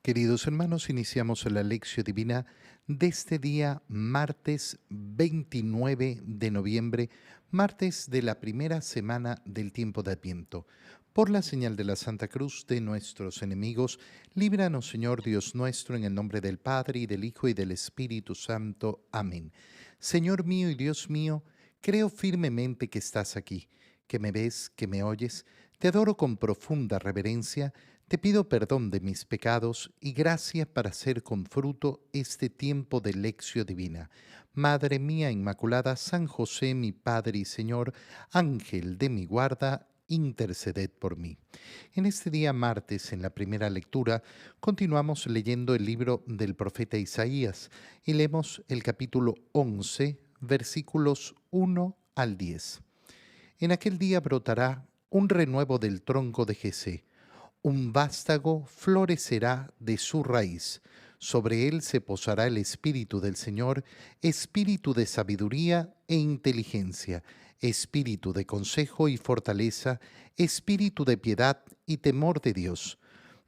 Queridos hermanos, iniciamos la lección divina de este día, martes 29 de noviembre, martes de la primera semana del tiempo de Adviento. Por la señal de la Santa Cruz de nuestros enemigos, líbranos, Señor Dios nuestro, en el nombre del Padre, y del Hijo, y del Espíritu Santo. Amén. Señor mío y Dios mío, creo firmemente que estás aquí, que me ves, que me oyes. Te adoro con profunda reverencia. Te pido perdón de mis pecados y gracia para hacer con fruto este tiempo de lección divina. Madre mía Inmaculada, San José, mi Padre y Señor, Ángel de mi guarda, interceded por mí. En este día martes, en la primera lectura, continuamos leyendo el libro del profeta Isaías y leemos el capítulo 11, versículos 1 al 10. En aquel día brotará un renuevo del tronco de Jesé, un vástago florecerá de su raíz. Sobre él se posará el Espíritu del Señor, espíritu de sabiduría e inteligencia, espíritu de consejo y fortaleza, espíritu de piedad y temor de Dios.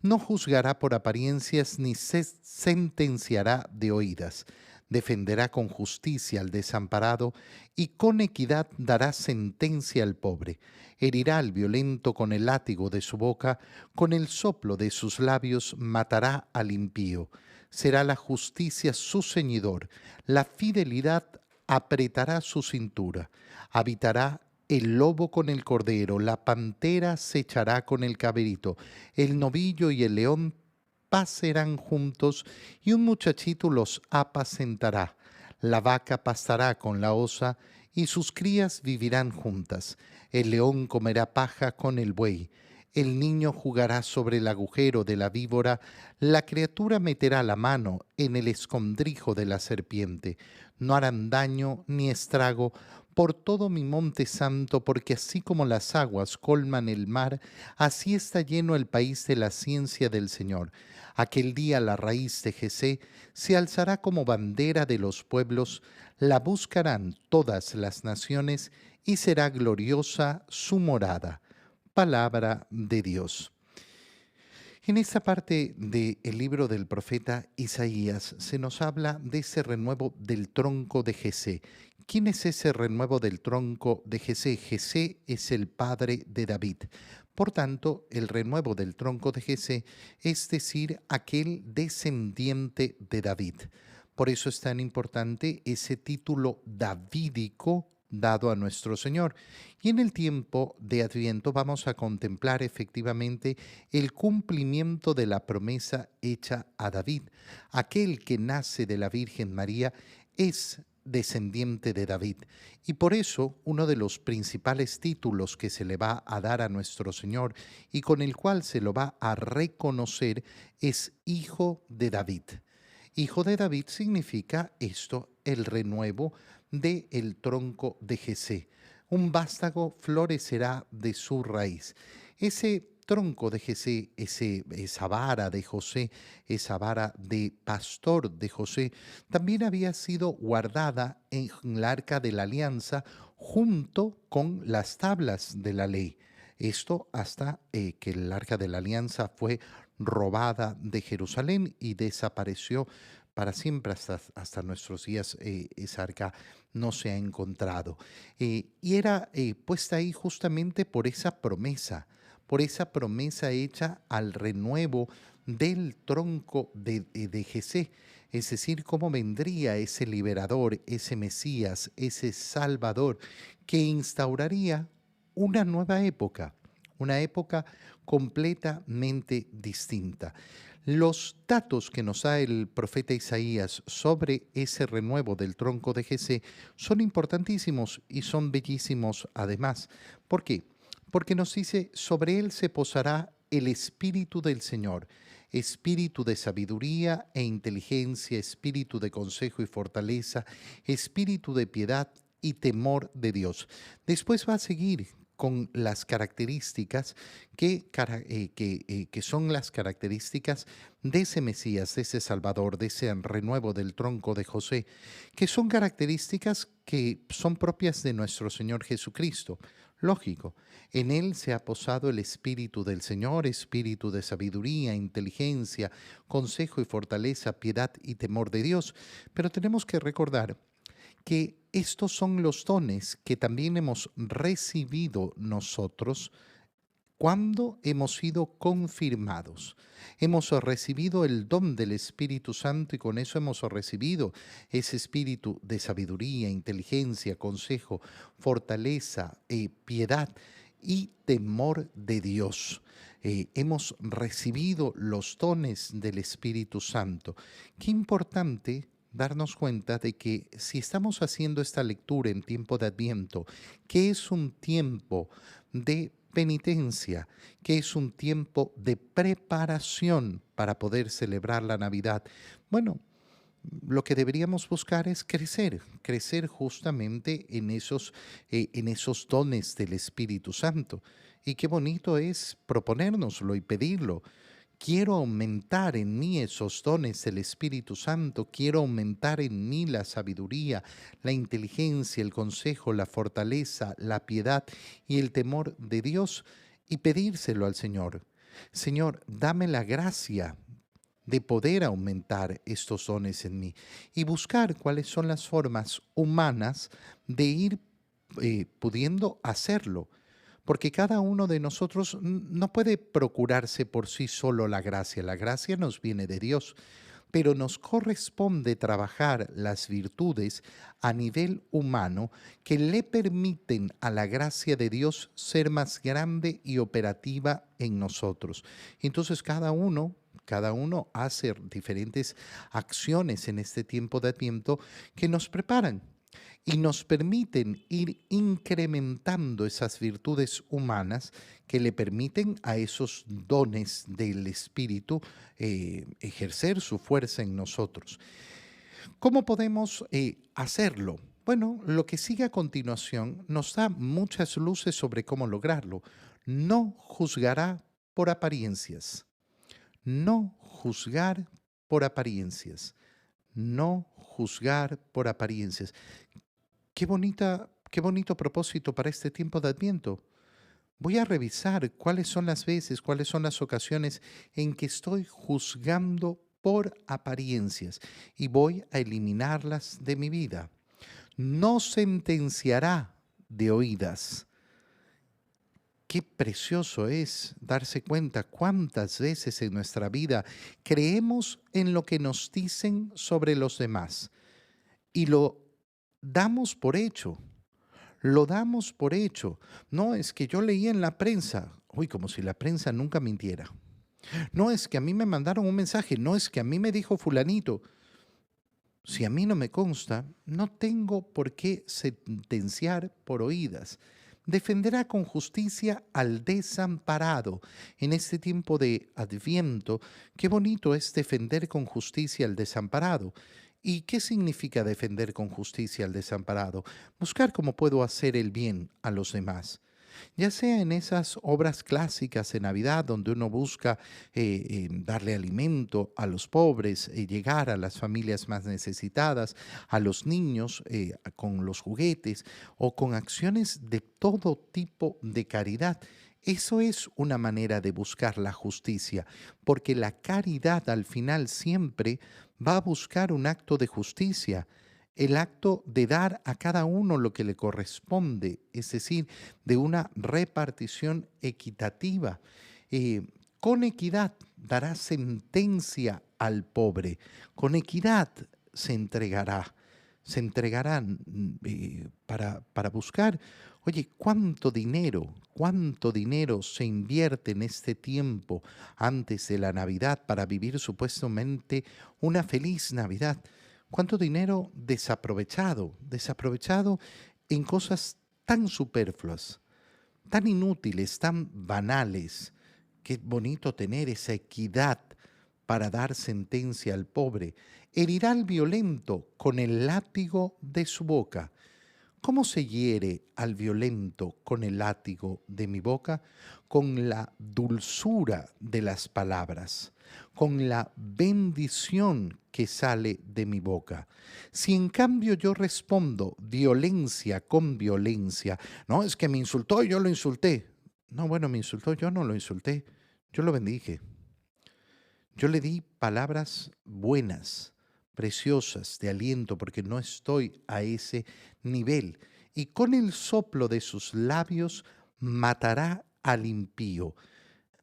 No juzgará por apariencias ni se sentenciará de oídas. Defenderá con justicia al desamparado y con equidad dará sentencia al pobre. Herirá al violento con el látigo de su boca, con el soplo de sus labios matará al impío. Será la justicia su ceñidor, la fidelidad apretará su cintura. Habitará el lobo con el cordero, la pantera se echará con el cabrito, el novillo y el león pacerán juntos, y un muchachito los apacentará. La vaca pastará con la osa, y sus crías vivirán juntas. El león comerá paja con el buey. El niño jugará sobre el agujero de la víbora, la criatura meterá la mano en el escondrijo de la serpiente. No harán daño ni estrago por todo mi monte santo, porque así como las aguas colman el mar, así está lleno el país de la ciencia del Señor. Aquel día la raíz de Jesé se alzará como bandera de los pueblos, la buscarán todas las naciones y será gloriosa su morada. Palabra de Dios. En esta parte del libro del profeta Isaías se nos habla de ese renuevo del tronco de Jesé. ¿Quién es ese renuevo del tronco de Jesé? Jesé es el padre de David. Por tanto, el renuevo del tronco de Jesé es decir, aquel descendiente de David. Por eso es tan importante ese título davídico dado a nuestro Señor. Y en el tiempo de Adviento vamos a contemplar efectivamente el cumplimiento de la promesa hecha a David. Aquel que nace de la Virgen María es descendiente de David. Y por eso uno de los principales títulos que se le va a dar a nuestro Señor y con el cual se lo va a reconocer es Hijo de David. Hijo de David significa esto, el renuevo del tronco de Jesé. Un vástago florecerá de su raíz. Ese tronco de Jesé, esa vara de José, esa vara de pastor de José, también había sido guardada en el arca de la alianza junto con las tablas de la ley. Esto hasta que el arca de la alianza fue robada de Jerusalén y desapareció para siempre hasta nuestros días. Esa arca no se ha encontrado. Y era puesta ahí justamente por esa promesa hecha al renuevo del tronco de Jesé. Es decir, cómo vendría ese liberador, ese Mesías, ese Salvador, que instauraría una época completamente distinta. Los datos que nos da el profeta Isaías sobre ese renuevo del tronco de Jesé son importantísimos y son bellísimos además. ¿Por qué? Porque nos dice, sobre él se posará el Espíritu del Señor, espíritu de sabiduría e inteligencia, espíritu de consejo y fortaleza, espíritu de piedad y temor de Dios. Después va a seguir con las características que son las características de ese Mesías, de ese Salvador, de ese renuevo del tronco de José, que son características que son propias de nuestro Señor Jesucristo. Lógico, en él se ha posado el Espíritu del Señor, espíritu de sabiduría, inteligencia, consejo y fortaleza, piedad y temor de Dios. Pero tenemos que recordar que estos son los dones que también hemos recibido nosotros cuando hemos sido confirmados. Hemos recibido el don del Espíritu Santo y con eso hemos recibido ese espíritu de sabiduría, inteligencia, consejo, fortaleza, piedad y temor de Dios. Hemos recibido los dones del Espíritu Santo. Qué importante darnos cuenta de que si estamos haciendo esta lectura en tiempo de Adviento, que es un tiempo de penitencia, que es un tiempo de preparación para poder celebrar la Navidad. Bueno, lo que deberíamos buscar es crecer, crecer justamente en esos dones del Espíritu Santo. Y qué bonito es proponérnoslo y pedirlo. Quiero aumentar en mí esos dones del Espíritu Santo, quiero aumentar en mí la sabiduría, la inteligencia, el consejo, la fortaleza, la piedad y el temor de Dios y pedírselo al Señor. Señor, dame la gracia de poder aumentar estos dones en mí y buscar cuáles son las formas humanas de ir pudiendo hacerlo, porque cada uno de nosotros no puede procurarse por sí solo la gracia nos viene de Dios, pero nos corresponde trabajar las virtudes a nivel humano que le permiten a la gracia de Dios ser más grande y operativa en nosotros. Entonces cada uno hace diferentes acciones en este tiempo de Adviento que nos preparan y nos permiten ir incrementando esas virtudes humanas que le permiten a esos dones del Espíritu ejercer su fuerza en nosotros. ¿Cómo podemos hacerlo? Bueno, lo que sigue a continuación nos da muchas luces sobre cómo lograrlo. No juzgará por apariencias. No juzgar por apariencias. No juzgar por apariencias. Qué bonito propósito para este tiempo de Adviento. Voy a revisar cuáles son las veces, cuáles son las ocasiones en que estoy juzgando por apariencias y voy a eliminarlas de mi vida. No sentenciará de oídas. Qué precioso es darse cuenta cuántas veces en nuestra vida creemos en lo que nos dicen sobre los demás y lo damos por hecho. Lo damos por hecho. No es que yo leí en la prensa, uy, como si la prensa nunca mintiera. No es que a mí me mandaron un mensaje, no es que a mí me dijo fulanito. Si a mí no me consta, no tengo por qué sentenciar por oídas. Defenderá con justicia al desamparado. En este tiempo de Adviento, qué bonito es defender con justicia al desamparado. ¿Y qué significa defender con justicia al desamparado? Buscar cómo puedo hacer el bien a los demás. Ya sea en esas obras clásicas de Navidad donde uno busca darle alimento a los pobres, llegar a las familias más necesitadas, a los niños con los juguetes o con acciones de todo tipo de caridad. Eso es una manera de buscar la justicia, porque la caridad al final siempre va a buscar un acto de justicia, el acto de dar a cada uno lo que le corresponde, es decir, de una repartición equitativa. Con equidad dará sentencia al pobre, con equidad se entregará, se entregarán para buscar. Oye, cuánto dinero se invierte en este tiempo antes de la Navidad para vivir supuestamente una feliz Navidad. ¿Cuánto dinero desaprovechado en cosas tan superfluas, tan inútiles, tan banales? Qué bonito tener esa equidad para dar sentencia al pobre. Herirá al violento con el látigo de su boca. ¿Cómo se hiere al violento con el látigo de mi boca? Con la dulzura de las palabras, con la bendición que sale de mi boca. Si en cambio yo respondo violencia con violencia, no, es que me insultó y yo lo insulté. No, bueno, me insultó, yo no lo insulté, yo lo bendije. Yo le di palabras buenas, preciosas, de aliento, porque no estoy a ese nivel. Y con el soplo de sus labios matará al impío.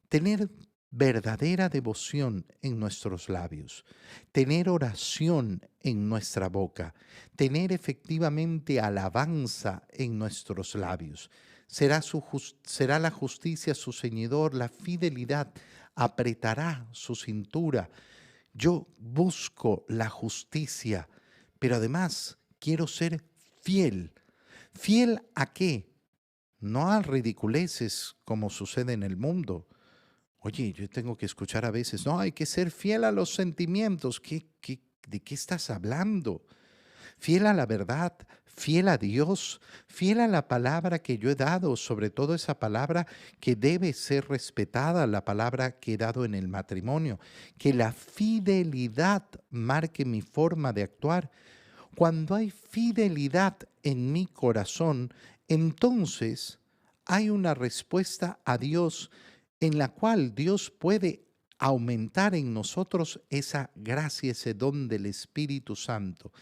Tener verdadera devoción en nuestros labios, tener oración en nuestra boca, tener efectivamente alabanza en nuestros labios. Será la justicia su ceñidor, la fidelidad apretará su cintura. Yo busco la justicia, pero además quiero ser fiel. ¿Fiel a qué? No a ridiculeces como sucede en el mundo. Oye, yo tengo que escuchar a veces, no, hay que ser fiel a los sentimientos. ¿De qué estás hablando? Fiel a la verdad, fiel a Dios, fiel a la palabra que yo he dado, sobre todo esa palabra que debe ser respetada, la palabra que he dado en el matrimonio. Que la fidelidad marque mi forma de actuar. Cuando hay fidelidad en mi corazón, entonces hay una respuesta a Dios en la cual Dios puede aumentar en nosotros esa gracia, ese don del Espíritu Santo.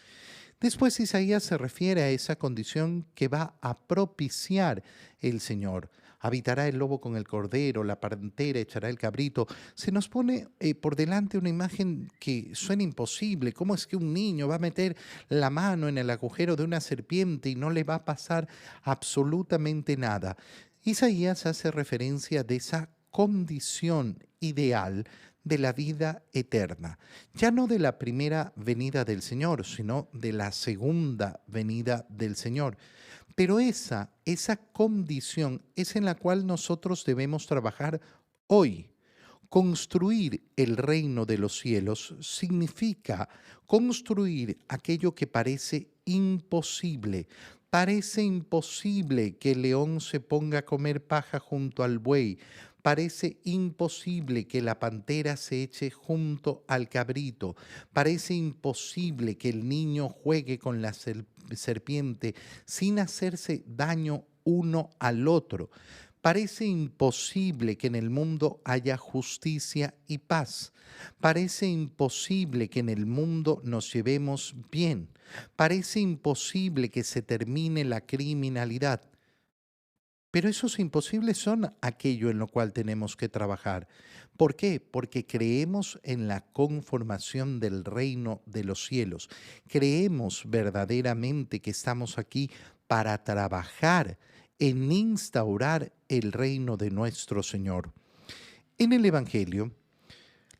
Después Isaías se refiere a esa condición que va a propiciar el Señor. Habitará el lobo con el cordero, la pantera echará el cabrito. Se nos pone por delante una imagen que suena imposible. ¿Cómo es que un niño va a meter la mano en el agujero de una serpiente y no le va a pasar absolutamente nada? Isaías hace referencia de esa condición ideal de la vida eterna, ya no de la primera venida del Señor, sino de la segunda venida del Señor. Pero esa condición es en la cual nosotros debemos trabajar hoy. Construir el reino de los cielos significa construir aquello que parece imposible. Parece imposible que el león se ponga a comer paja junto al buey. Parece imposible que la pantera se eche junto al cabrito. Parece imposible que el niño juegue con la serpiente sin hacerse daño uno al otro. Parece imposible que en el mundo haya justicia y paz. Parece imposible que en el mundo nos llevemos bien. Parece imposible que se termine la criminalidad. Pero esos imposibles son aquello en lo cual tenemos que trabajar. ¿Por qué? Porque creemos en la conformación del reino de los cielos. Creemos verdaderamente que estamos aquí para trabajar en instaurar el reino de nuestro Señor. En el Evangelio,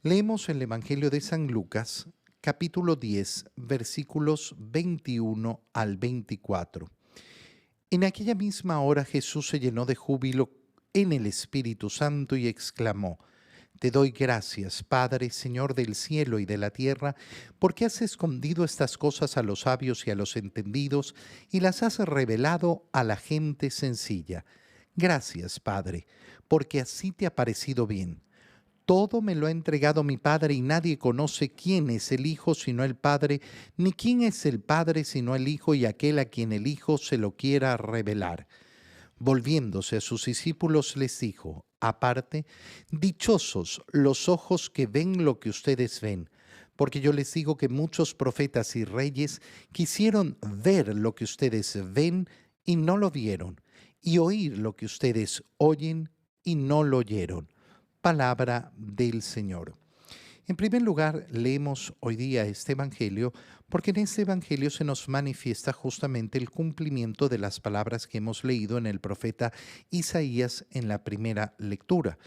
leemos el Evangelio de San Lucas, capítulo 10, versículos 21 al 24. En aquella misma hora Jesús se llenó de júbilo en el Espíritu Santo y exclamó: Te doy gracias, Padre, Señor del cielo y de la tierra, porque has escondido estas cosas a los sabios y a los entendidos y las has revelado a la gente sencilla. Gracias, Padre, porque así te ha parecido bien. Todo me lo ha entregado mi Padre y nadie conoce quién es el Hijo sino el Padre, ni quién es el Padre sino el Hijo y aquel a quien el Hijo se lo quiera revelar. Volviéndose a sus discípulos les dijo, aparte, dichosos los ojos que ven lo que ustedes ven, porque yo les digo que muchos profetas y reyes quisieron ver lo que ustedes ven y no lo vieron, y oír lo que ustedes oyen y no lo oyeron. Palabra del Señor. En primer lugar, leemos hoy día este Evangelio porque en este Evangelio se nos manifiesta justamente el cumplimiento de las palabras que hemos leído en el profeta Isaías en la primera lectura.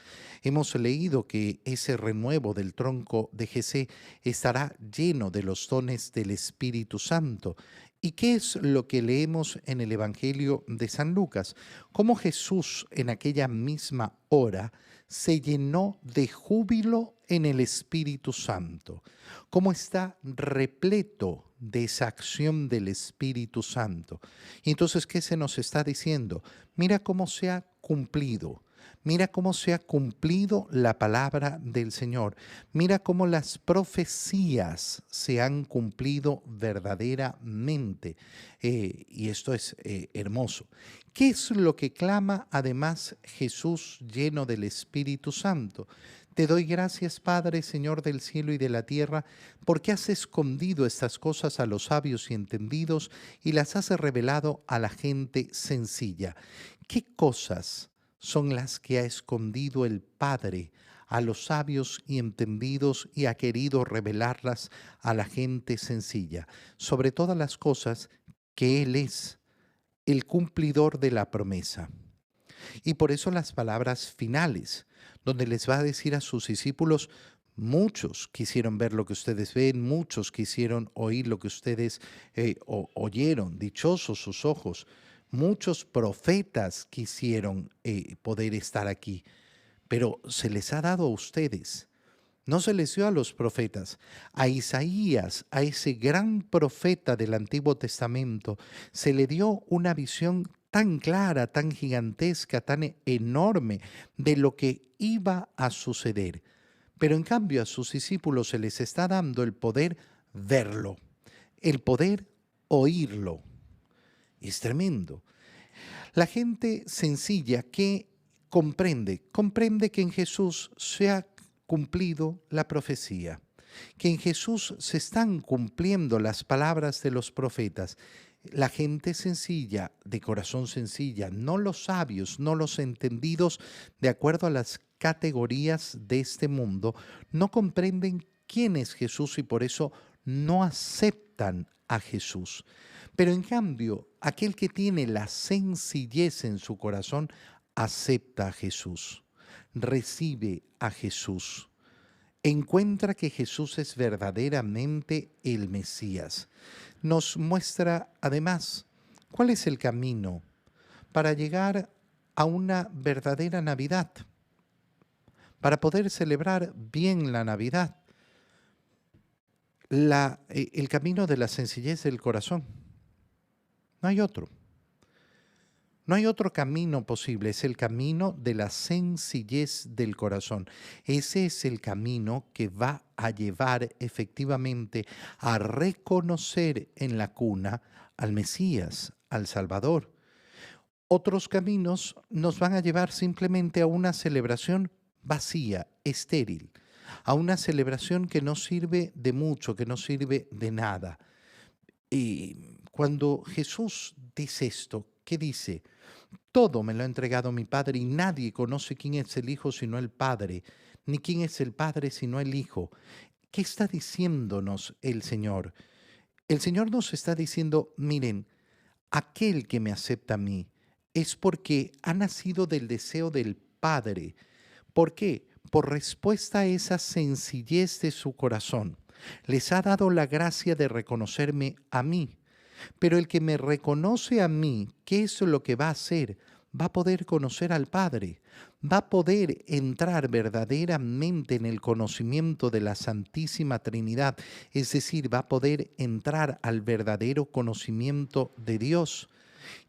Hemos leído que ese renuevo del tronco de Jesé estará lleno de los dones del Espíritu Santo. ¿Y qué es lo que leemos en el Evangelio de San Lucas? Cómo Jesús en aquella misma hora se llenó de júbilo en el Espíritu Santo, cómo está repleto de esa acción del Espíritu Santo. Y entonces, ¿qué se nos está diciendo? Mira cómo se ha cumplido. Mira cómo se ha cumplido la palabra del Señor. Mira cómo las profecías se han cumplido verdaderamente. Y esto es hermoso. ¿Qué es lo que clama además Jesús lleno del Espíritu Santo? Te doy gracias, Padre, Señor del cielo y de la tierra, porque has escondido estas cosas a los sabios y entendidos y las has revelado a la gente sencilla. ¿Qué cosas son las que ha escondido el Padre a los sabios y entendidos y ha querido revelarlas a la gente sencilla? Sobre todas las cosas que Él es el cumplidor de la promesa. Y por eso las palabras finales, donde les va a decir a sus discípulos: muchos quisieron ver lo que ustedes ven, muchos quisieron oír lo que ustedes oyeron, dichosos sus ojos, muchos profetas quisieron poder estar aquí, pero se les ha dado a ustedes. No se les dio a los profetas. A Isaías, a ese gran profeta del Antiguo Testamento, se le dio una visión tan clara, tan gigantesca, tan enorme de lo que iba a suceder. Pero en cambio a sus discípulos se les está dando el poder verlo, el poder oírlo. Es tremendo. La gente sencilla que comprende que en Jesús se ha cumplido la profecía, que en Jesús se están cumpliendo las palabras de los profetas. La gente sencilla, de corazón sencilla, no los sabios, no los entendidos, de acuerdo a las categorías de este mundo, no comprenden quién es Jesús y por eso no aceptan a Jesús. Pero en cambio, aquel que tiene la sencillez en su corazón, acepta a Jesús, recibe a Jesús, encuentra que Jesús es verdaderamente el Mesías. Nos muestra además cuál es el camino para llegar a una verdadera Navidad, para poder celebrar bien la Navidad, el camino de la sencillez del corazón. No hay otro. No hay otro camino posible, es el camino de la sencillez del corazón. Ese es el camino que va a llevar efectivamente a reconocer en la cuna al Mesías, al Salvador. Otros caminos nos van a llevar simplemente a una celebración vacía, estéril, a una celebración que no sirve de mucho, que no sirve de nada. Y cuando Jesús dice esto, ¿qué dice? Todo me lo ha entregado mi Padre y nadie conoce quién es el Hijo sino el Padre, ni quién es el Padre sino el Hijo. ¿Qué está diciéndonos el Señor? El Señor nos está diciendo: miren, aquel que me acepta a mí es porque ha nacido del deseo del Padre. ¿Por qué? Por respuesta a esa sencillez de su corazón. Les ha dado la gracia de reconocerme a mí. Pero el que me reconoce a mí, ¿qué es lo que va a hacer? Va a poder conocer al Padre, va a poder entrar verdaderamente en el conocimiento de la Santísima Trinidad, es decir, va a poder entrar al verdadero conocimiento de Dios.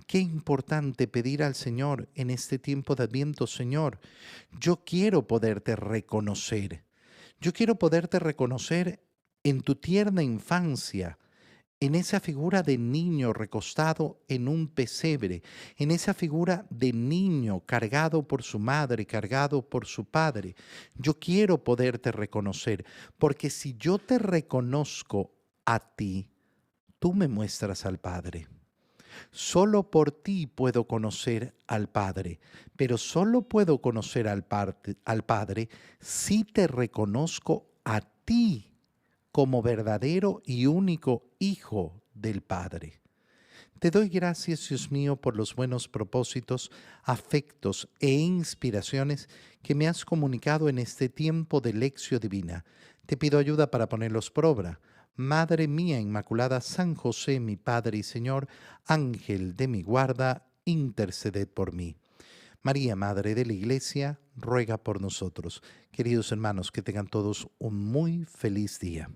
Qué importante pedir al Señor en este tiempo de Adviento: Señor, yo quiero poderte reconocer. Yo quiero poderte reconocer en tu tierna infancia, en esa figura de niño recostado en un pesebre, en esa figura de niño cargado por su madre, cargado por su padre. Yo quiero poderte reconocer, porque si yo te reconozco a ti, tú me muestras al Padre. Solo por ti puedo conocer al Padre, pero solo puedo conocer al Padre si te reconozco a ti como verdadero y único Hijo del Padre. Te doy gracias, Dios mío, por los buenos propósitos, afectos e inspiraciones que me has comunicado en este tiempo de lección divina. Te pido ayuda para ponerlos por obra. Madre mía Inmaculada, San José, mi Padre y Señor, Ángel de mi guarda, interceded por mí. María, Madre de la Iglesia, ruega por nosotros. Queridos hermanos, que tengan todos un muy feliz día.